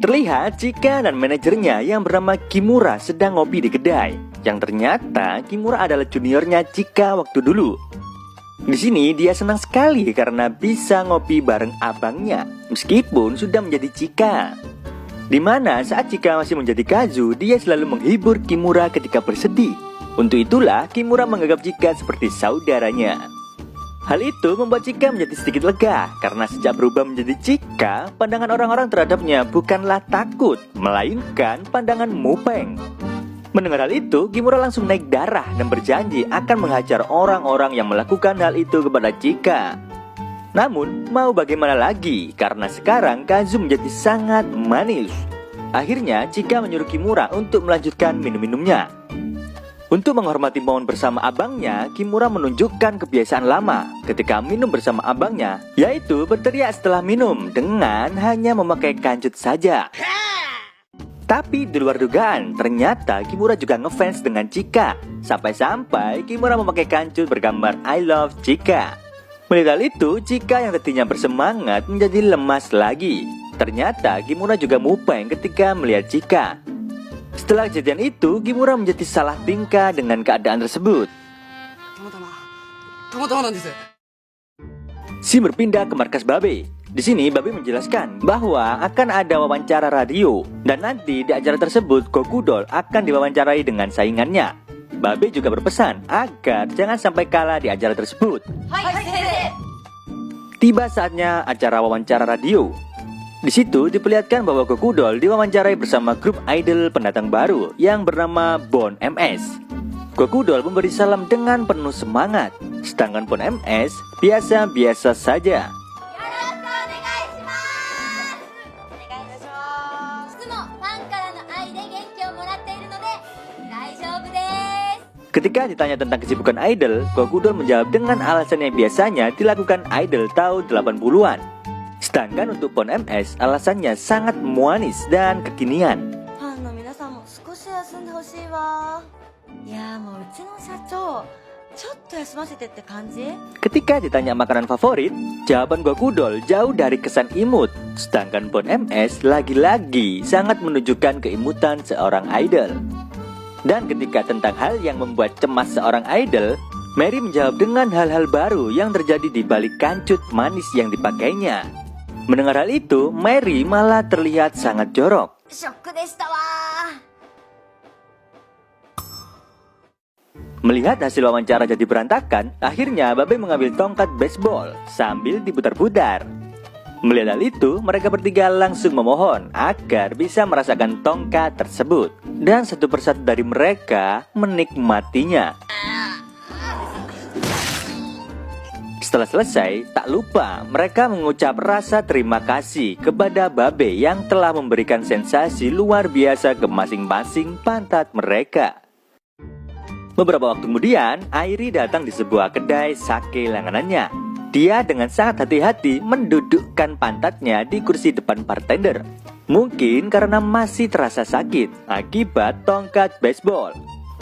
Terlihat Chika dan manajernya yang bernama Kimura sedang ngopi di kedai. Yang ternyata Kimura adalah juniornya Chika waktu dulu. Di sini dia senang sekali karena bisa ngopi bareng abangnya, meskipun sudah menjadi Chika. Dimana saat Chika masih menjadi Kazu, dia selalu menghibur Kimura ketika bersedih. Untuk itulah Kimura menganggap Chika seperti saudaranya. Hal itu membuat Chika menjadi sedikit lega, karena sejak berubah menjadi Chika, pandangan orang-orang terhadapnya bukanlah takut, melainkan pandangan mupeng. Mendengar hal itu, Kimura langsung naik darah dan berjanji akan menghajar orang-orang yang melakukan hal itu kepada Chika. Namun, mau bagaimana lagi, karena sekarang Kazu menjadi sangat manis. Akhirnya, Chika menyuruh Kimura untuk melanjutkan minum-minumnya. Untuk menghormati momen bersama abangnya, Kimura menunjukkan kebiasaan lama ketika minum bersama abangnya, yaitu berteriak setelah minum dengan hanya memakai kancut saja. Tapi di luar dugaan, ternyata Kimura juga ngefans dengan Chika. Sampai-sampai Kimura memakai kancut bergambar I love Chika. Melihat hal itu, Chika yang tadinya bersemangat menjadi lemas lagi. Ternyata Kimura juga mupeng ketika melihat Chika. Setelah kejadian itu, Kimura menjadi salah tingkah dengan keadaan tersebut. Si berpindah ke markas Babe. Di sini Babe menjelaskan bahwa akan ada wawancara radio dan nanti di acara tersebut Gokudol akan diwawancarai dengan saingannya. Babe juga berpesan agar jangan sampai kalah di acara tersebut. Tiba saatnya acara wawancara radio. Di situ diperlihatkan bahwa Gokudol diwawancarai bersama grup idol pendatang baru yang bernama Bon MS. Gokudol memberi salam dengan penuh semangat, sedangkan Bon MS biasa-biasa saja. Ketika ditanya tentang kesibukan idol, Gokudol menjawab dengan alasan yang biasanya dilakukan idol tahun 80-an. Sedangkan untuk Bon MS, alasannya sangat manis dan kekinian. Ketika ditanya makanan favorit, jawaban Gokudol jauh dari kesan imut. Sedangkan Bon MS lagi-lagi sangat menunjukkan keimutan seorang idol. Dan ketika tentang hal yang membuat cemas seorang idol, Mary menjawab dengan hal-hal baru yang terjadi di balik kancut manis yang dipakainya. Mendengar hal itu, Mary malah terlihat sangat jorok. Melihat hasil wawancara jadi berantakan, akhirnya Babe mengambil tongkat baseball sambil diputar-putar. Melihat hal itu, mereka bertiga langsung memohon agar bisa merasakan tongkat tersebut. Dan satu persatu dari mereka menikmatinya. Setelah selesai, tak lupa mereka mengucap rasa terima kasih kepada Babe yang telah memberikan sensasi luar biasa ke masing-masing pantat mereka. Beberapa waktu kemudian, Airi datang di sebuah kedai sake langganannya. Dia dengan sangat hati-hati mendudukkan pantatnya di kursi depan bartender. Mungkin karena masih terasa sakit akibat tongkat baseball.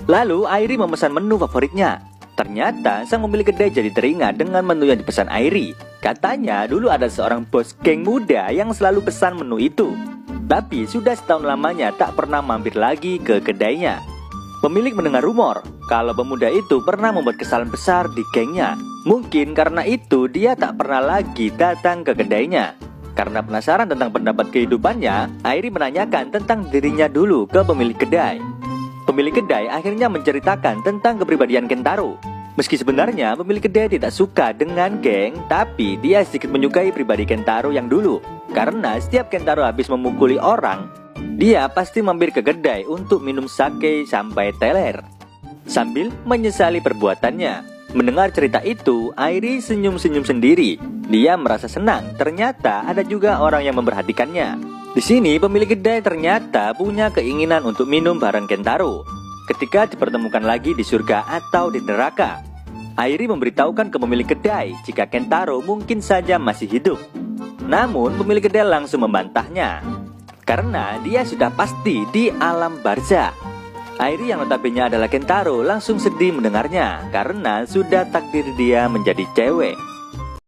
Lalu Airi memesan menu favoritnya. Ternyata sang pemilik kedai jadi teringat dengan menu yang dipesan Airi. Katanya dulu ada seorang bos geng muda yang selalu pesan menu itu. Tapi sudah setahun lamanya tak pernah mampir lagi ke kedainya. Pemilik mendengar rumor kalau pemuda itu pernah membuat kesalahan besar di gengnya. Mungkin karena itu dia tak pernah lagi datang ke kedainya. Karena penasaran tentang pendapat kehidupannya, Airi menanyakan tentang dirinya dulu ke pemilik kedai. Pemilik kedai akhirnya menceritakan tentang kepribadian Kentaro. Meski sebenarnya pemilik kedai tidak suka dengan geng, tapi dia sedikit menyukai pribadi Kentaro yang dulu. Karena setiap Kentaro habis memukuli orang, dia pasti mampir ke kedai untuk minum sake sampai teler, sambil menyesali perbuatannya. Mendengar cerita itu, Airi senyum-senyum sendiri. Dia merasa senang, ternyata ada juga orang yang memperhatikannya. Di sini pemilik kedai ternyata punya keinginan untuk minum bareng Kentaro. Ketika dipertemukan lagi di surga atau di neraka, Airi memberitahukan ke pemilik kedai jika Kentaro mungkin saja masih hidup. Namun pemilik kedai langsung membantahnya, karena dia sudah pasti di alam barzah. Airi yang notabene adalah Kentaro langsung sedih mendengarnya, karena sudah takdir dia menjadi cewek.